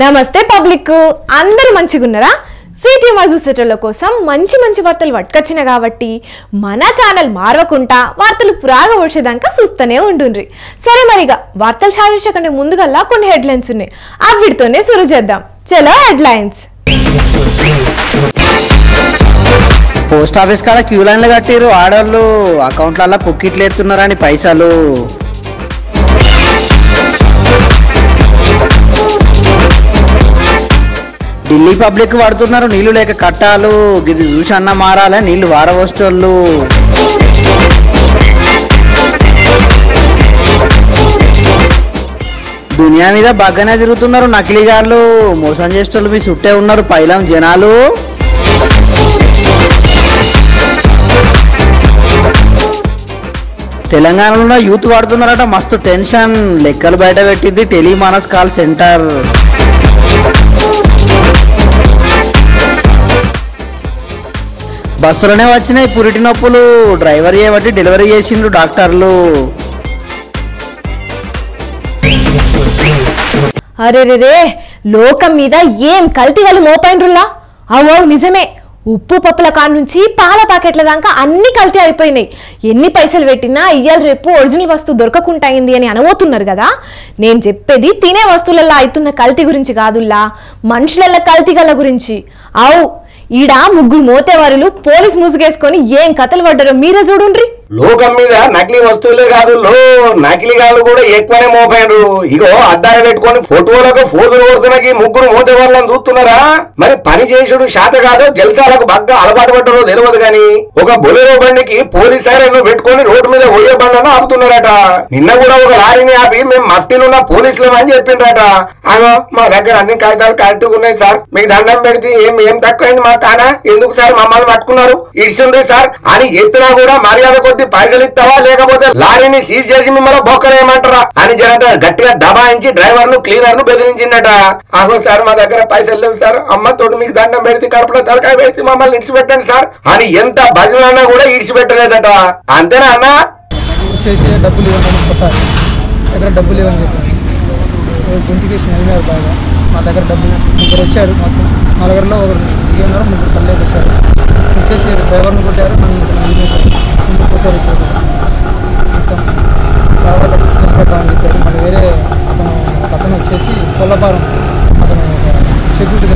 నమస్తే పబ్లిక్, అందరూ మంచిగున్నారా? సిటీ చూసేటోళ్ళ కోసం మంచి మంచి వార్తలు పట్టుకొచ్చిన కాబట్టి మన ఛానల్ మారవకుండా వార్తలు పురాగా వచ్చేదాకా చూస్తూనే ఉండుండ్రి. సరే మరిగా వార్తలు సాధించకంటే ముందుగల్లా కొన్ని హెడ్లైన్స్ ఉన్నాయి, వీటితోనే సురు చేద్దాం. చలో హెడ్లైన్స్. పోస్ట్ ఆఫీస్ కాడ క్యూ లైన్లు కట్టిరు ఆడోళ్ళు, అకౌంట్లలో పొక్కిట్లు ఎత్తున్నారని పైసలు. ఢిల్లీ పబ్లిక్ పడుతున్నారు నీళ్లు లేక కట్టాలు, ఇది చూసి అన్న మారాలే నీళ్లు వారవోస్టోళ్ళు. దునియా మీద బాగానే తిరుగుతున్నారు నకిలీగాళ్ళు, మోసం చేసేటోళ్ళు మీ చుట్టే ఉన్నారు పైలం జనాలు. తెలంగాణలో యూత్ వాడుతున్నారట మస్తు టెన్షన్, లెక్కలు బయట పెట్టింది టెలిమానస్ కాల్ సెంటర్. బస్సులోనే వచ్చినాయి పురిటి నొప్పులు, డ్రైవర్ చేయబట్టి డెలివరీ చేసిండ్రు డాక్టర్లు. అరే రే, లోకం మీద ఏం కల్తీగలు మోపైండ్రులా? అవో నిజమే, ఉప్పు పప్పుల కాడ నుంచి పాల ప్యాకెట్ల దాకా అన్ని కల్తీ అయిపోయినాయి. ఎన్ని పైసలు పెట్టినా ఇయ్యాల రేపు ఒరిజినల్ వస్తువు దొరకకుంటాయింది అని అనబోతున్నారు కదా. నేను చెప్పేది తినే వస్తువులలో అవుతున్న కల్తీ గురించి కాదుల్లా, మనుషుల కల్తీగల గురించి. అవు ఈడ ముగ్గురు మోతేవారులు పోలీస్ ముసుగేసుకొని ఏం కథలు పడ్డారో మీరే చూడుండ్రి. లోకం మీద నకిలీ వస్తువులే కాదు నకిలీగాళ్ళు కూడా ఎక్కువనే మోపారు. ఇగో అద్దాలు పెట్టుకొని ఫోటోలకు ఫోజులు కొడుతున్నకి ముగ్గురు మోతే వాళ్ళని చూస్తున్నారా? మరి పని చేసుడు శాత కాదు, జల్సాలకు బాగా అలవాటు పడ్డారో తెలియదు గాని ఒక బొలెరో బండికి పోలీస్ సైరన్ పెట్టుకొని రోడ్డు మీద పోయే బండ్లను ఆపుతున్నారట. నిన్న కూడా ఒక లారీని ఆపి మేము మఫ్టీలున్న పోలీసులమని చెప్పిండ్రట. అగో మా దగ్గర అన్ని కాగితాలు కరెక్ట్గా ఉన్నాయి సార్, మీకు దండం పెడితే ఏం తక్కువైంది మా తానా, ఎందుకు సార్ మమ్మల్ని పట్టుకున్నారు ఇచ్చిండ్రి సార్ అని చెప్పినా కూడా మర్యాద కొద్ది పైసలు ఇస్తావా లేకపోతే లారీని సీజ్ చేసి మిమ్మల్ని బొక్కలేయమంటారా అని జనంత గట్టిగా దబాయించి డ్రైవర్ ను క్లీనర్ ను బెదిరించిందట. ఆగో సార్ మా దగ్గర పైసలు లేవు సార్, అమ్మ తోడు మీకు దండం పెడితే కడుపులో తలకాయ పెడితే మమ్మల్ని ఇడిచిపెట్టండి సార్ అని ఎంత బదిలన్నా కూడా ఇడిచిపెట్టలేదట. అంతేనా అన్న? డబ్బులు దగ్గర డబ్బులు ఇవ్వని చెప్పారు, గుంటికి స్మెల్ బాగా. మా దగ్గర డబ్బులు ముగ్గురు వచ్చారు, మాకు నలుగురిలో ఒకరు ఉన్నారు, ముగ్గురు పల్లెకి వచ్చారు. వచ్చేసి డ్రైవర్ని కొట్టారు, ముందు కొట్టారు. మొత్తం తర్వాత పెట్టామని చెప్పారు. మరి వేరే అతను వచ్చేసి కొల్లపారం అతను సెక్యూరిటీ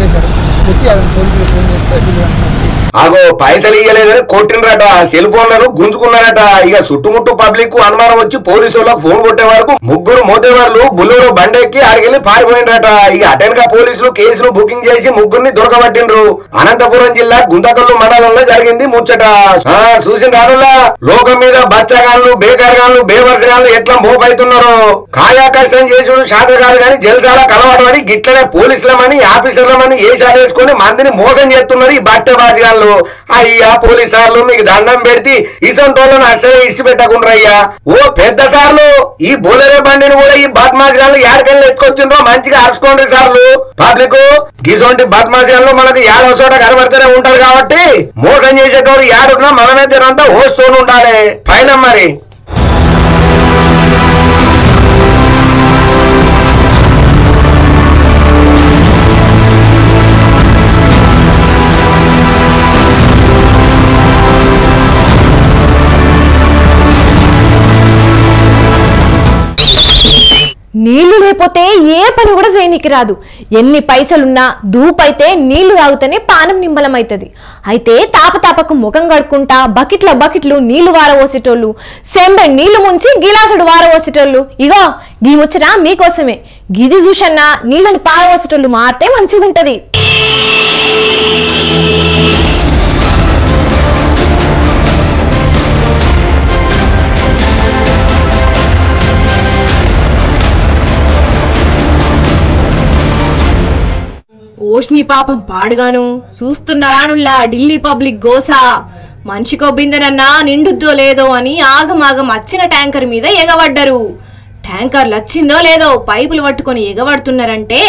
చేశారు, వచ్చి అతను పోలీసులు ఫోన్ చేస్తే ఆగో పైసలు ఇయ్యలేదని కొట్టినరట, సెల్ ఫోన్లను గుంజుకున్నారట. ఇక చుట్టుముట్టు పబ్లిక్ అనుమానం వచ్చి పోలీసు వాళ్ళకు ఫోన్ కొట్టే వరకు ముగ్గురు మోతేవార్లు బుల్లెరో బండెక్కి అడిగి పారిపోయినరట. ఇక అటెన్గా పోలీసులు కేసులు బుకింగ్ చేసి ముగ్గురిని దొరకబట్టిండ్రు. అనంతపురం జిల్లా గుంతకల్లు మండలంలో జరిగింది ముచ్చట. చూసిన రానులా లోకం మీద బచ్చగాళ్ళు, బేకారగాళ్ళు, బేవర్సగాళ్ళు ఎట్లా మోపైతున్నారో. కాయా కష్టం చేసుడు శాత కాదు కానీ జల్సాల కలవాడు అని గిట్లనే పోలీసులమని ఆఫీసర్లమని ఏషాలు వేసుకొని మందిని మోసం చేస్తున్నారు ఈ బట్ట బాజిగాళ్ళు. అయ్యా పోలీస్ సార్లు మీకు దండం పెడితే ఇసంటోళ్ళను అసలే ఇసి పెట్టకుండా అయ్యా. ఓ పెద్ద సార్లు ఈ బోలెరో బండిని కూడా ఈ బద్మాషిగాళ్ళు యాడికెళ్ళి ఎత్తుకొచ్చిండ్రో మంచిగా అరుచుకోండి సార్లు. పబ్లిక్ గిసోంటి బద్మాషిగాళ్ళు మనకు యాడో చోట కనబడితేనే ఉంటారు కాబట్టి మోసం చేసేటోడు యాడున్నా మనమే తినంతా హోస్తూనే ఉండాలి. పైన మరి నీళ్లు లేకపోతే ఏ పని కూడా చేయనికి రాదు. ఎన్ని పైసలున్నా దూపైతే నీళ్లు తాగితేనే పానం నిమ్మలమైతుంది. అయితే తాపకు ముఖం కడుక్కుంటా బకెట్లు నీళ్లు వారవోసేటోళ్ళు, సెంబె నీళ్లు ముంచి గిలాసుడు వారవోసేటోళ్ళు. ఇగో గీ ముచ్చట మీకోసమే. గిది చూసన్నా నీళ్ళని పారవోసేటోళ్ళు మాత్రమే మంచిగా ఉంటది. ఓష్ని పాపం పాడుగాను చూస్తున్నారానుల్లా ఢిల్లీ పబ్లిక్ గోసా. మనిషికో బిందెనన్నా నిండుద్దో లేదో అని ఆగమాగం వచ్చిన ట్యాంకర్ మీద ఎగబడ్డరు. ట్యాంకర్లు వచ్చిందో లేదో పైపులు పట్టుకొని ఎగబడుతున్నారంటే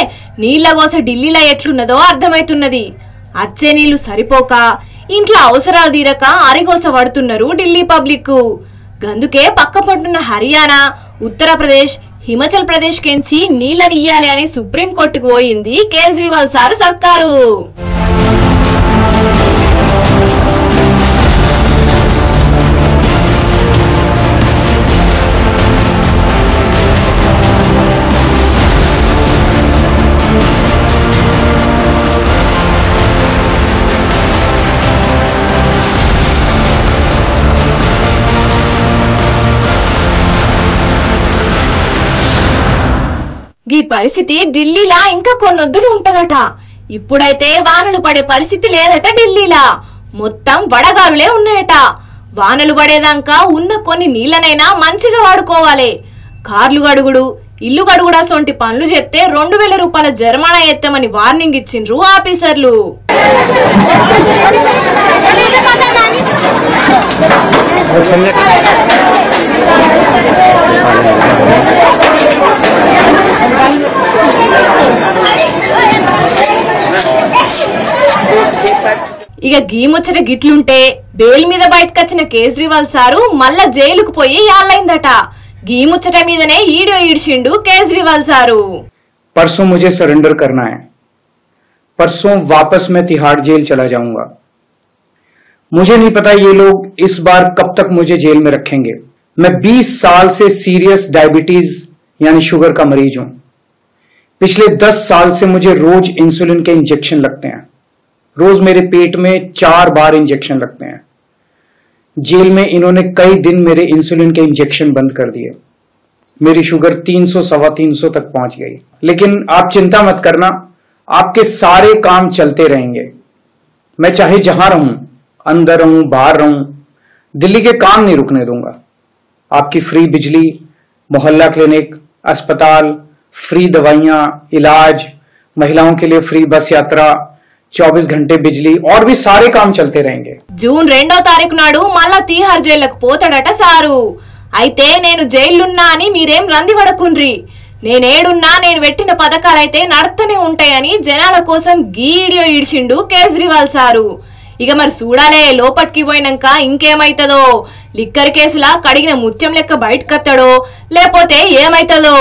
నీళ్ల గోస ఢిల్లీలో ఎట్లున్నదో అర్థమైతున్నది. అచ్చే నీళ్లు సరిపోక ఇంట్లో అవసరాలు తీరక అరిగోస పడుతున్నారు ఢిల్లీ పబ్లిక్. గందుకే పక్క పట్టున్న హర్యానా, ఉత్తరప్రదేశ్, హిమాచల్ ప్రదేశ్ కెంచి నీళ్ళని ఇయ్యాలి అని సుప్రీం కోర్టుకు పోయింది కేజ్రీవాల్ సారు సర్కారు. ఈ పరిస్థితి ఢిల్లీలా ఇంకా కొన్నొద్దులు ఉంటదట. ఇప్పుడైతే వానలు పడే పరిస్థితి లేదట ఢిల్లీలా, మొత్తం వడగాలులే ఉన్నాయట. వానలు పడేదాకా ఉన్న కొన్ని నీళ్ళనైనా మంచిగా వాడుకోవాలి. కార్లు గడుగుడు, ఇల్లు గడుగుడా సొంటి పనులు చేస్తే 2000 రూపాయల జరిమానా ఎత్తామని వార్నింగ్ ఇచ్చిండ్రు ఆఫీసర్లు. ఇక గీముచ్చట గిట్లుంటే బెయిల్ మీద బయటకొచ్చిన కేజ్రీవాల్ సారు మళ్ళా జైలుకు పోయి యాళ్ళైందట. గీముచ్చట మీదనే ఈడియో ఈడ్చిండు కేజ్రీవాల్ సారు. परसों मुझे सरेंडर करना है, परसों वापस मैं तिहाड़ जेल चला जाऊंगा। मुझे नहीं पता ये लोग इस बार कब तक मुझे जेल में रखेंगे। मैं 20 साल से सीरियस डायबिटीज यानी शुगर का मरीज हूं। पिछले 10 साल से मुझे रोज इंसुलिन के इंजेक्शन लगते हैं। रोज मेरे पेट में 4 बार इंजेक्शन लगते हैं। जेल में इन्होंने कई दिन मेरे इंसुलिन के इंजेक्शन बंद कर दिए। मेरी शुगर 300 सवा 300 तक पहुंच गई। लेकिन आप चिंता मत करना, आपके सारे काम चलते रहेंगे। मैं चाहे जहां रहूं, अंदर रहूं बाहर रहूं, दिल्ली के काम नहीं रुकने दूंगा। आपकी फ्री बिजली, मोहल्ला क्लिनिक, अस्पताल, फ्री दवाइयां, इलाज, महिलाओं के लिए फ्री बस यात्रा, 24 घंटे बिजली और भी सारे काम चलते रहेंगे। జూన్ 2వ తారీఖు నాడు మళ్ళా తీహార్ జైలుకు పోతాడట సారు. అయితే నేను జైలున్నా అని మీరేం రంది పడకుండ్రి, నేనేడున్నా నేను పెట్టిన పథకాలైతే నడుస్తూనే ఉంటాయని జనాల కోసం గీడియో ఈడ్చిండు కేజ్రీవాల్ సారు. ఇక మరి చూడాలే లోపటికి పోయినాక ఇంకేమైతుందో. లిక్కర్ కేసులా కడిగిన ముత్యం లెక్క బయటకత్తాడో లేకపోతే ఏమైతుందో.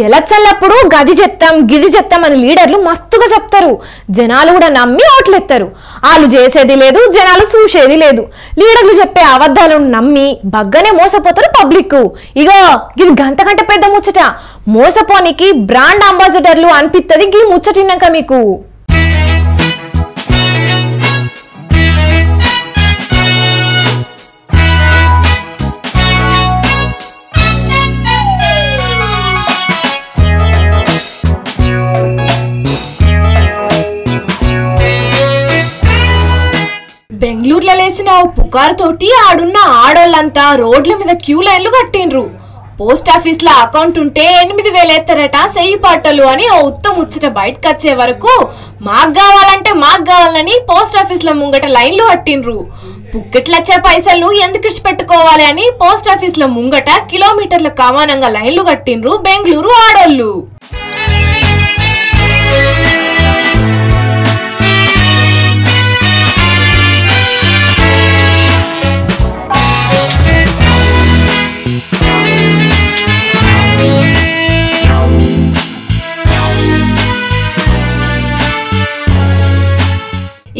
ఎలక్షన్లప్పుడు గది చెప్తాం గిది చెప్తాం అని లీడర్లు మస్తుగా చెప్తారు. జనాలు కూడా నమ్మి ఓట్లెత్తారు. వాళ్ళు చేసేది లేదు, జనాలు చూసేది లేదు. లీడర్లు చెప్పే అబద్ధాలను నమ్మి బగ్గనే మోసపోతారు పబ్లిక్. ఇగో ఇది గంటకంటే పెద్ద ముచ్చట. మోసపోనికి బ్రాండ్ అంబాసిడర్లు అనిపిస్తుంది ఈ ముచ్చటిన్నాక మీకు. బెంగళూరులో లేసిన పుకారు తోటి ఆడున్న ఆడోళ్ళంతా రోడ్ల మీద క్యూ లైన్లు కట్టిండ్రు. పోస్ట్ ఆఫీస్ లో అకౌంట్ ఉంటే 8000 ఎత్తారట చెయ్యి పాటలు అని ఓ ఉత్తమ ముచ్చట బయటకు వచ్చే వరకు మాకు కావాలని పోస్ట్ ఆఫీస్ లో ముంగట లైన్లు కట్టిండ్రు. పుక్కెట్లొచ్చే పైసలు ఎందుకు ఇచ్చిపెట్టుకోవాలి అని పోస్ట్ ఆఫీస్ లో ముంగట కిలోమీటర్ల కమానంగా లైన్లు కట్టిండ్రు బెంగళూరు ఆడోళ్ళు.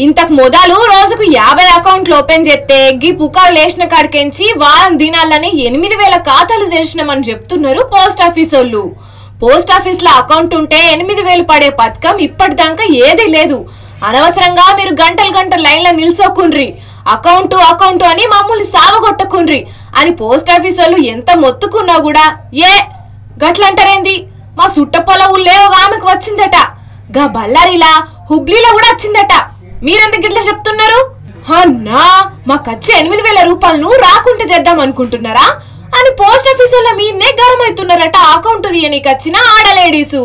ఇంతకు మొదలు రోజుకు 50 అకౌంట్లు ఓపెన్ చేస్తే గీ పుకారు లేచిన కాడికెంచి వారం దినాలని 8000 ఖాతాలు తెరిచినామని చెప్తున్నారు పోస్ట్ ఆఫీస్ వాళ్ళు. పోస్ట్ ఆఫీస్ లో అకౌంట్ ఉంటే 8000 పడే పథకం ఇప్పటిదాకా ఏదీ లేదు. అనవసరంగా మీరు గంటలు లైన్ లో నిల్చోకుండ్రి, అకౌంట్ అని మమ్మల్ని సావగొట్టకుండ్రి అని పోస్ట్ ఆఫీస్ వాళ్ళు ఎంత మొత్తుకున్నా కూడా గట్లంటారేంది. మా సుట్టపొల ఊళ్ళే ఒక ఆమెకు వచ్చిందట, గా బళ్ళారిలా హుబ్లీలో కూడా వచ్చిందట. మీరెందుకు ఇట్లా చెప్తున్నారు? అన్నా మాకచ్చే 8000 రూపాయలను రాకుంటే చేద్దాం అనుకుంటున్నారా అని పోస్ట్ ఆఫీస్ వాళ్ళ మీదనే గరం అవుతున్నారట అకౌంట్ తీయనీకి వచ్చిన ఆడలేడీసు.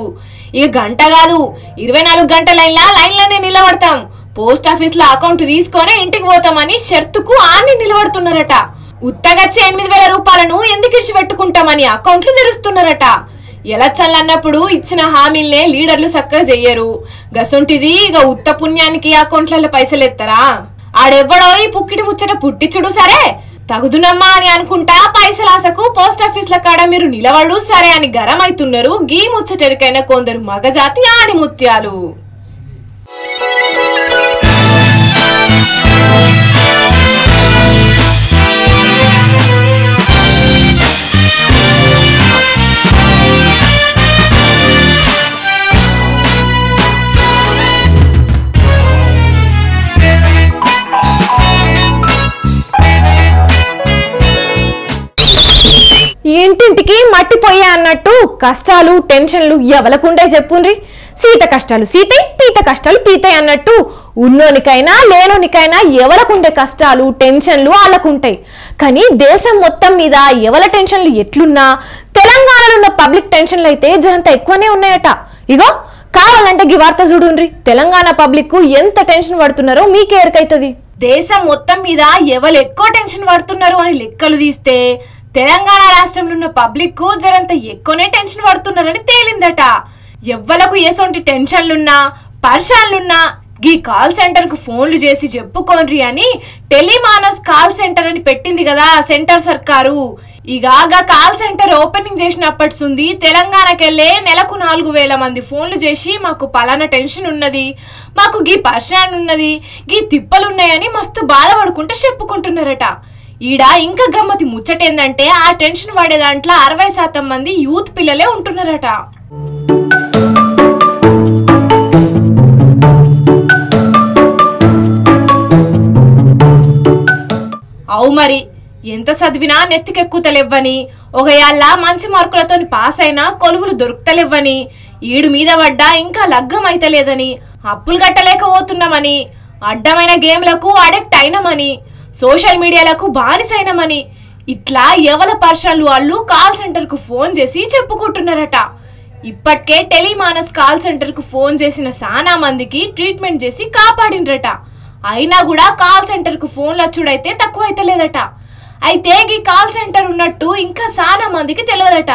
ఇక గంట కాదు 24 గంటలైనా లైన్లోనే నిలబడతాం, పోస్ట్ ఆఫీస్ లో అకౌంట్ తీసుకొని ఇంటికి పోతామని షరతుకు ఆన్ని నిలబడుతున్నారట. ఉత్తగచ్చే 8000 రూపాయలను ఎందుకు ఇచ్చి పెట్టుకుంటామని అకౌంట్లు తెరుస్తున్నారట. ఎలక్షన్లు అన్నప్పుడు ఇచ్చిన హామీలనే లీడర్లు చక్కగా చెయ్యరు. గసొంటిది ఇక ఉత్త పుణ్యానికి అకౌంట్లలో పైసలు ఎత్తరా? ఆడెవ్వడో ఈ పుక్కిటి ముచ్చట పుట్టించుడు సరే, తగుదునమ్మా అని అనుకుంటా పైసలాసకు పోస్ట్ ఆఫీస్ల కాడ మీరు నిలవడు సరే అని గరం అవుతున్నారు గీ ముచ్చటెరికైన కొందరు మగజాతి ఆణిముత్యాలు. ఇంటింటికి మట్టిపోయా అన్నట్టు కష్టాలు టెన్షన్లు ఎవలకుండే చెప్పుండ్రి. సీత కష్టాలు సీతే, పీత కష్టాలు పీతే అన్నట్టు ఉన్నోనికైనా లేనోనికైనా ఎవలకుండే కష్టాలు టెన్షన్లు వాళ్ళకుంటాయి. కానీ దేశం మొత్తం మీద ఎవల టెన్షన్లు ఎట్లున్నా తెలంగాణలో ఉన్న పబ్లిక్ టెన్షన్లు అయితే జనంత ఎక్కువనే ఉన్నాయట. ఇగో కావాలంటే ఈ వార్త చూడుండ్రి. తెలంగాణ పబ్లిక్ ఎంత టెన్షన్ పడుతున్నారో మీకే ఎరకైతుంది. దేశం మొత్తం మీద ఎవరు ఎక్కువ టెన్షన్ పడుతున్నారు అని లెక్కలు తీస్తే తెలంగాణ రాష్ట్రంలో ఉన్న పబ్లిక్ జరంత ఎక్కువనే టెన్షన్ పడుతున్నారని తేలిందట. ఎవ్వలకు ఏసొంటి టెన్షన్లున్నా పరిశాన్లున్నా గీ కాల్ సెంటర్ కు ఫోన్లు చేసి చెప్పుకోండ్రి అని టెలిమానస్ కాల్ సెంటర్ అని పెట్టింది కదా సెంటర్ సర్కారు. ఇక కాల్ సెంటర్ ఓపెనింగ్ చేసినప్పటి నుండి తెలంగాణకెళ్ళే నెలకు 4000 మంది ఫోన్లు చేసి మాకు పలానా టెన్షన్ ఉన్నది, మాకు గీ పరిశాన్ ఉన్నది, గీ తిప్పలున్నాయని మస్తు బాధపడుకుంటే చెప్పుకుంటున్నారట. ఈడ ఇంకా గమ్మతి ముచ్చటేందంటే ఆ టెన్షన్ పడే దాంట్లో 60% మంది యూత్ పిల్లలే ఉంటున్నారట. అవు మరి ఎంత చదివినా నెత్తికెక్కుతలేవ్వని, ఒకయాళ్ళ మంచి మార్కులతో పాస్ అయినా కొలువులు దొరుకుతలేవ్వని, ఈడు మీద పడ్డా ఇంకా లగ్గం అయితలేదని, అప్పులు కట్టలేకపోతున్నామని, అడ్డమైన గేమ్లకు అడిక్ట్ అయినామని, సోషల్ మీడియాలకు బానిసైనమని ఇట్లా ఎవల పర్సనల్ వాళ్ళు కాల్ సెంటర్ కు ఫోన్ చేసి చెప్పుకుంటున్నారట. ఇప్పటికే టెలిమానస్ కాల్ సెంటర్ కు ఫోన్ చేసిన చాలా మందికి ట్రీట్మెంట్ చేసి కాపాడిండ్రట. అయినా కూడా కాల్ సెంటర్ కు ఫోన్లు వచ్చుడైతే తక్కువ అయితలేదట. అయితే ఈ కాల్ సెంటర్ ఉన్నట్టు ఇంకా చాలా మందికి తెలియదట.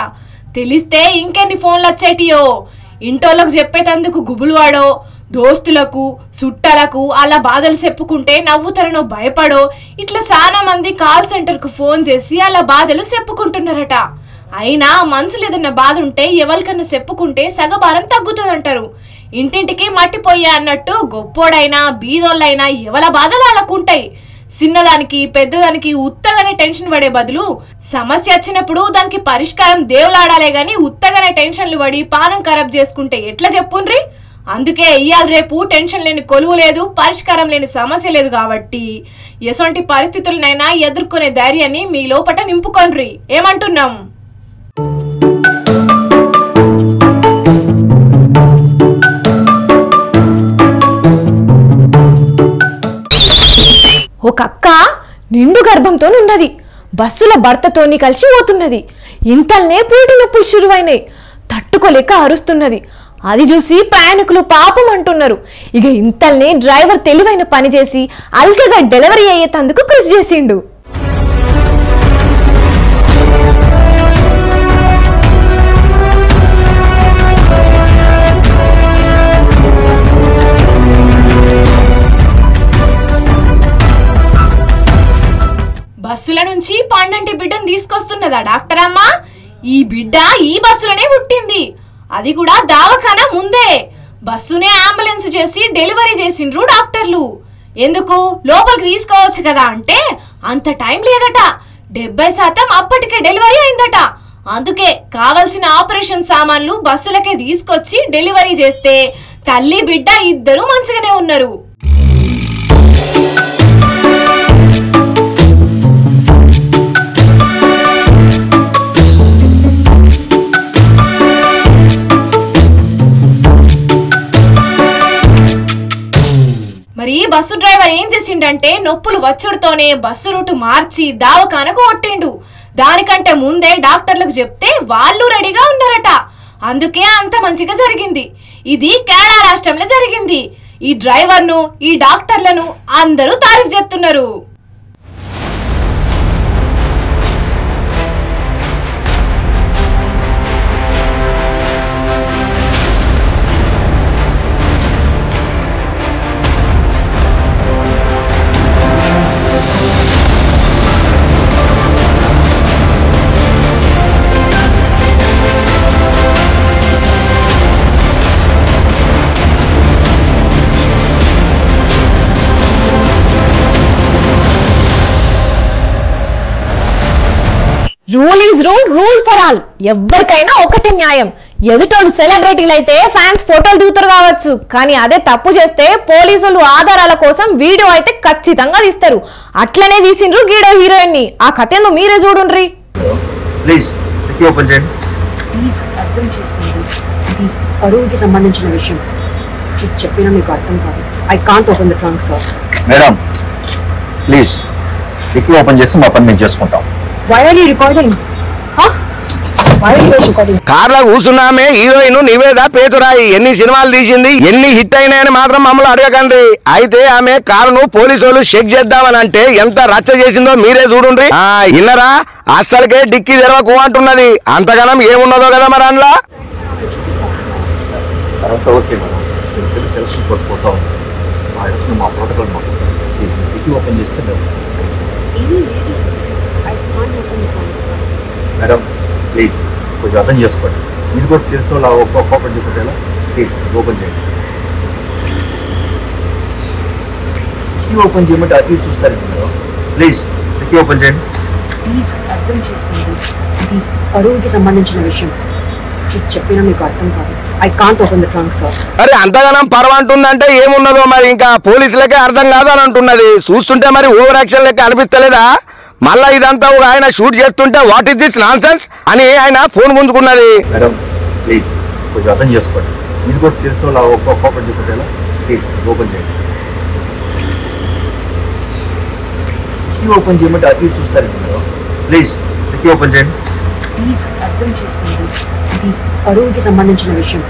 తెలిస్తే ఇంకెన్ని ఫోన్లు వచ్చేటియో. ఇంటోళ్ళకు చెప్పేటందుకు గుబులువాడో, దోస్తులకు చుట్టాలకు అలా బాధలు చెప్పుకుంటే నవ్వుతారనో భయపడో ఇట్లా చాలా మంది కాల్ సెంటర్ కు ఫోన్ చేసి అలా బాధలు చెప్పుకుంటున్నారట. అయినా మనసులో ఏదన్నా బాధ ఉంటే ఎవరికన్నా చెప్పుకుంటే సగభారం తగ్గుతుందంటారు. ఇంటింటికి మట్టిపోయా అన్నట్టు గొప్పోడైనా బీదోళ్ళైనా ఎవల బాధలు అలాకుంటాయి. చిన్నదానికి పెద్దదానికి ఉత్తగానే టెన్షన్ పడే బదులు సమస్య వచ్చినప్పుడు దానికి పరిష్కారం దేవులాడాలే గాని ఉత్తగానే టెన్షన్లు పడి పానం ఖరాబ్ చేసుకుంటే ఎట్లా చెప్పుండ్రి. అందుకే ఇయాల రేపు టెన్షన్ లేని కొలువు లేదు, పరిష్కారం లేని సమస్య లేదు. కాబట్టి ఎసొంటి పరిస్థితులనైనా ఎదుర్కొనే ధైర్యాన్ని మీ లోపట నింపుకొన్రి. ఏమంటున్నాం? ఒక అక్క నిండు గర్భంతో ఉన్నది. బస్సుల భర్తతోని కలిసి పోతున్నది. ఇంతల్నే పూటి నొప్పులు శురువైనాయి. తట్టుకోలేక అరుస్తున్నది. అది చూసి ప్రయాణికులు పాపం అంటున్నారు. ఇక ఇంతల్నే డ్రైవర్ తెలివైన పని చేసి అల్కగా డెలివరీ అయ్యేందుకు కృషి చేసిండు. బస్సుల నుంచి పండంటి బిడ్డను తీసుకొస్తున్నదా డాక్టర్ అమ్మ. ఈ బిడ్డ ఈ బస్సులోనే పుట్టింది. అది కూడా దావఖానా ముందే. బస్సునే అంబులెన్స్ చేసి డెలివరీ చేసిండ్రు డాక్టర్లు. ఎందుకు లోపలికి తీసుకోవచ్చు కదా అంటే అంత టైం లేదట. 70% అప్పటికే డెలివరీ అయిందట. అందుకే కావలసిన ఆపరేషన్ సామాన్లు బస్సులకే తీసుకొచ్చి డెలివరీ చేస్తే తల్లి బిడ్డ ఇద్దరు మంచిగానే ఉన్నారు. మరి బస్సు డ్రైవర్ ఏం చేసిండంటే నొప్పులు వచ్చుడుతోనే బస్సు రూటు మార్చి దావఖానకు కొట్టిండు. దానికంటే ముందే డాక్టర్లకు చెప్తే వాళ్ళు రెడీగా ఉన్నారట. అందుకే అంత మంచిగా జరిగింది. ఇది కేరళ రాష్ట్రంలో జరిగింది. ఈ డ్రైవర్ను ఈ డాక్టర్లను అందరూ తారీఫ్ చెప్తున్నారు. Rule is rule, rule for all. ఎవరికైనా ఒకటే న్యాయం. ఎదుటోళ్ళు సెలబ్రిటీలు అయితే ఫ్యాన్స్ ఫోటోలు దిగుతారు కావచ్చు, కానీ అదే తప్పు చేస్తే పోలీసులు ఆధారాల కోసం వీడియో అయితే ఖచ్చితంగా తీస్తారు. అట్లనే తీసిండ్రు గీడో హీరోయిన్ ని. ఆ కథ ఏందో మీరే చూడుండ్రి. ప్లీజ్ ఓపెన్ చేయండి. ప్లీజ్ అర్థం చేసుకోండి, ఇది పరువుకి సంబంధించిన విషయం. చెప్పినా మీకు అర్థం కాదు. I can't open the trunk sir. Madam please dicky open చేసి మా పని మేము చేసుకుంటాం. Why are you recording? కార్లో కూర్చున్నామే హీరోయిన్ నివేద పేతురాయి. ఎన్ని సినిమాలు తీసింది, ఎన్ని హిట్ అయినాయని మాత్రం మమ్మల్ని అడగకండి. అయితే ఆమె కారును పోలీసు వాళ్ళు చెక్ చేద్దామని అంటే ఎంత రచ్చ చేసిందో మీరే చూడండి. ఇన్నరా అస్సలకే డిక్కీ తెరవకు అంటున్నది. అంతగానం ఏమున్నదో కదా మరి అందులో. ఓకే మేడం, సెలక్షన్ కోల్పోతాం. మా ప్రోటోకాల్ మాకు డిక్కీ ఓపెన్ చేస్తే మేడం ప్లీజ్ కొంచెం అర్థం చేసుకోండి. మీరు కూడా తెలుసు ఓపెన్ చెప్పేలా. ప్లీజ్ ఓపెన్ చేయండి. డిక్కీ ఓపెన్ చేయమంటే అటు చూస్తారు మేడం. ప్లీజ్ డిక్కీ ఓపెన్ చేయండి. ప్లీజ్ అర్థం చేసుకోండి, ఇది పరువుకి సంబంధించిన విషయం. చెప్పినా మీకు అర్థం కాదు. I can't open the trunk sir. మరి అంతగానం పర్వంటుందంటే ఏమున్నదో మరి. ఇంకా పోలీసులకే అర్థం కాదు అని అంటున్నది. చూస్తుంటే మరి ఓవర్ యాక్షన్ లెక్క అనిపిస్తలేదా? మళ్ళా ఇదంతా ఆయన షూట్ చేస్తుంటే వాట్ ఇస్ దిస్ నాన్సెన్స్ అని ఆయన ఫోన్ గుంజుకున్నది. మేడం ప్లీజ్ కొంచెం అర్థం చేసుకోండి. మీరు కూడా తెలుసు ఓపెన్ చెప్పేలా. ప్లీజ్ ఓపెన్ చేయండి. డిక్కీ ఓపెన్ చేయమంటే అటు చూస్తారు మేడం. ప్లీజ్ డిక్కీ ఓపెన్ చేయండి. ప్లీజ్ అర్థం చేసుకోండి, ఇది పరువుకి సంబంధించిన విషయం.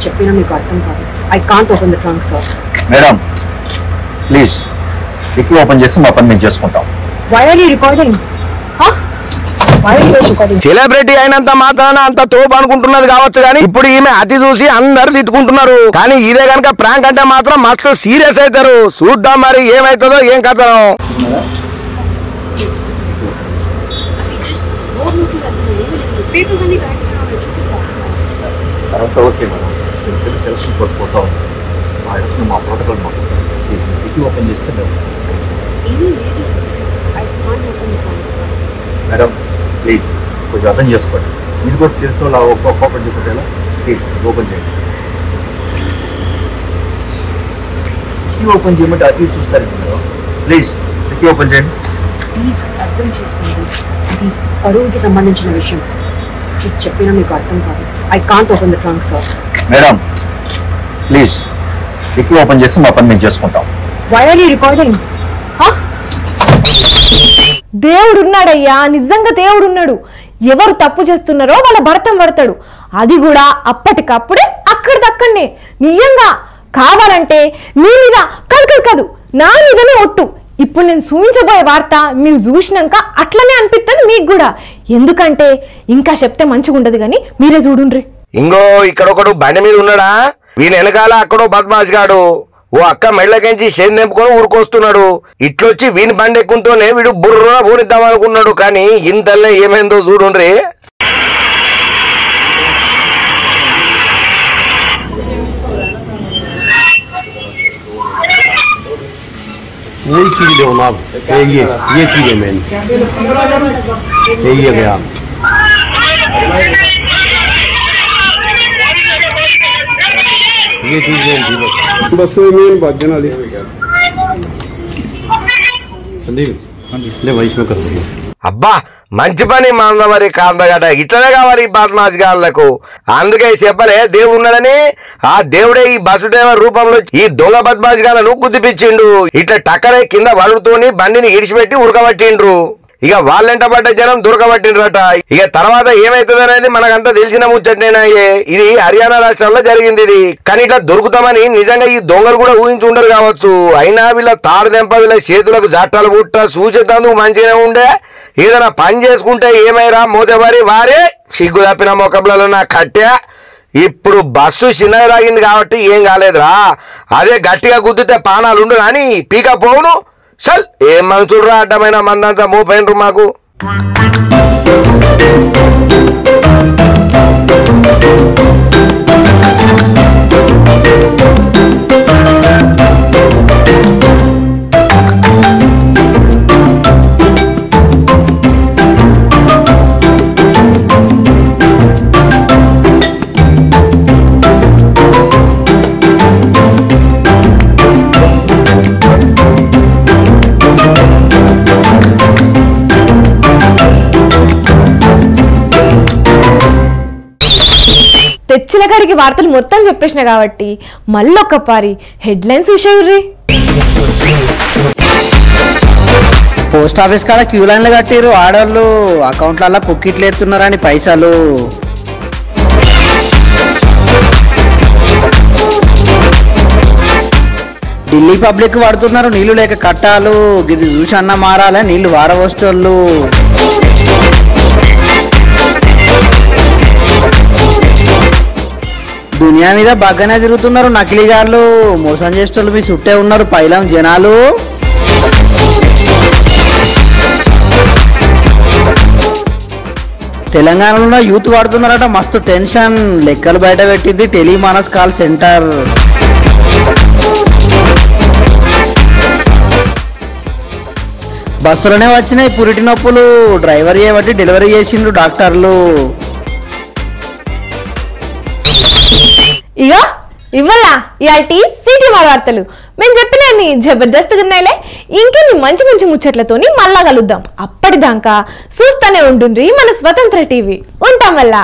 చెప్పినా మీకు అర్థం కాదు. I can't open the trunk sir. Madam please dicky open చేసి మా పని మేము చేసుకుంటాం. Why are you recording? Celebrity అయినంత మాత్రాన అంత తోపు అనుకుంటున్నది కావచ్చు, కానీ ఇప్పుడు ఈమె అతి చూసి అందరు తిట్టుకుంటున్నారు. కానీ ఇదే కనుక ప్రాంక్ అంటే మాత్రం మస్తు సీరియస్ అవుతారు. చూద్దాం మరి ఏమైతుందో ఏం కథ. ఓకే మేడం, సెలక్షన్ కోల్పోతాం. మా ప్రోటోకాల్ మాకు డిక్కీ ఓపెన్ చేస్తే మేడం ప్లీజ్ కొంచెం అర్థం చేసుకోండి. మీరు కూడా తెలుసు ఓపెన్ చెప్పేలా. ప్లీజ్ ఓపెన్ చేయండి. డిక్కీ ఓపెన్ చేయమంటే అటు చూస్తారు మేడం. ప్లీజ్ డిక్కీ ఓపెన్ చేయండి. ప్లీజ్ అర్థం చేసుకోండి, ఇది పరువుకి సంబంధించిన విషయం. చెప్పినా మీకు అర్థం కాదు. I can't open the trunk sir. Madam please dicky open చేసి మా పని మేము చేసుకుంటాం. Why are you recording? దేవుడున్నాడయ్యా, నిజంగా దేవుడున్నాడు. ఎవరు తప్పు చేస్తున్నారో వాళ్ళ భర్తం పడతాడు. అది కూడా అప్పటికప్పుడే అక్కడిదక్కడనే. నిజంగా కావాలంటే మీ మీద కాదు నా మీదనే ఒట్టు. ఇప్పుడు నేను చూపించబోయే వార్త మీరు చూసినాక అట్లనే అనిపిస్తుంది మీకు కూడా. ఎందుకంటే ఇంకా చెప్తే మంచిగా ఉండదు, కానీ మీరే చూడుండ్రి. ఇంకో ఇక్కడ ఒకడు బండి మీద ఉన్నాడా, వీని వెనకాల అక్కడో బద్మాష్ గాడు ఓ అక్క మెళ్ళకించి చేతి నింపుకొని ఊరుకొస్తున్నాడు. ఇట్లొచ్చి వీని బండి ఎక్కుతూనే వీడు బుర్ర ఊరిద్దాం అనుకున్నాడు. కానీ ఇంతల్లే ఏమైందో చూడుండ్రి. वही चीज दो ना, ये चीज है मैन, ये गया ये चीज है बस मेन बाजन वाली संदीप ले भाई इसमें कर दो. అబ్బా మంచి పని మా మరి కాందగట. ఇట్లనే కావాలి ఈ బద్మాష్ గాళ్లకు. అందుకే చెప్పలే దేవుడు ఉన్నాడని. ఆ దేవుడే ఈ బస్సు డ్రైవర్ రూపంలో ఈ దొంగ బద్మాష్ గాళ్లను గుర్తిపించిండు. ఇట్లా టక్కరే కింద వడుతోని బండిని ఇడిచిపెట్టి ఉడకబట్టిండ్రు. ఇక వాళ్ళెంట పడ్డ జనం దొరకబట్టిండ్రట. ఇక తర్వాత ఏమైతుంది అనేది మనకంతా తెలిసిన ముచ్చటనేనాయే. ఇది హర్యానా రాష్ట్రంలో జరిగింది ఇది. కానీ ఇట్లా దొరుకుతామని నిజంగా ఈ దొంగలు కూడా ఊహించి ఉండరు కావచ్చు. అయినా వీళ్ళ తాడుదెంప వీళ్ళ చేతులకు జట్టాలు పుట్ట సూచితందుకు మంచిగానే ఉండే. ఏదైనా పని చేసుకుంటే ఏమైరా మోతేవారి వారే సిగ్గు తప్పిన మొక్కబులలో నా కట్టె. ఇప్పుడు బస్సు చిన్నగా తాగింది కాబట్టి ఏం కాలేదురా. అదే గట్టిగా గుద్దితే పానాలు ఉండు కానీ పీక పోవును. చల్ ఏం మనుషులు అడ్డమైన మందంతా మోపైనరు మాకు. వచ్చిన కాడికి వార్తలు మొత్తం చెప్పేసిన కాబట్టి మళ్ళొక్కపారి హెడ్లైన్స్ చూసేయుర్రి. పోస్ట్ ఆఫీస్ కాడ క్యూ లైన్లు కట్టిరు ఆడోళ్ళు, అకౌంట్లల్లో పొక్కిట్లు ఎత్తున్నారని పైసలు. ఢిల్లీ పబ్లిక్ పడుతున్నారు నీళ్లు లేక కట్టాలు, ఇది చూసి అన్న మారాలే నీళ్లు వారవోస్టోళ్ళు. దునియా మీద బాగానే తిరుగుతున్నారు నకిలీగాళ్ళు, మోసం చేసేటోళ్ళు మీ చుట్టే ఉన్నారు పైలం జనాలు. తెలంగాణలో యూత్ వాడుతున్నారట మస్తు టెన్షన్, లెక్కలు బయట పెట్టింది టెలిమానస్ కాల్ సెంటర్. బస్సులోనే వచ్చినాయి పురిటి నొప్పులు, డ్రైవర్ చేయబట్టి డెలివరీ చేసిండ్రు డాక్టర్లు. ఇగో ఇవ్వాల ఇయాల్టి సిటీ వార్తలు మేము చెప్పినన్ని జబర్దస్త్గా ఉన్నాయిలే. ఇంకెన్ని మంచి మంచి ముచ్చట్లతోని మళ్ళా కలుద్దాం. అప్పటిదాకా చూస్తూనే ఉంటుండ్రి మన స్వతంత్ర టీవీ. ఉంటాం వల్ల.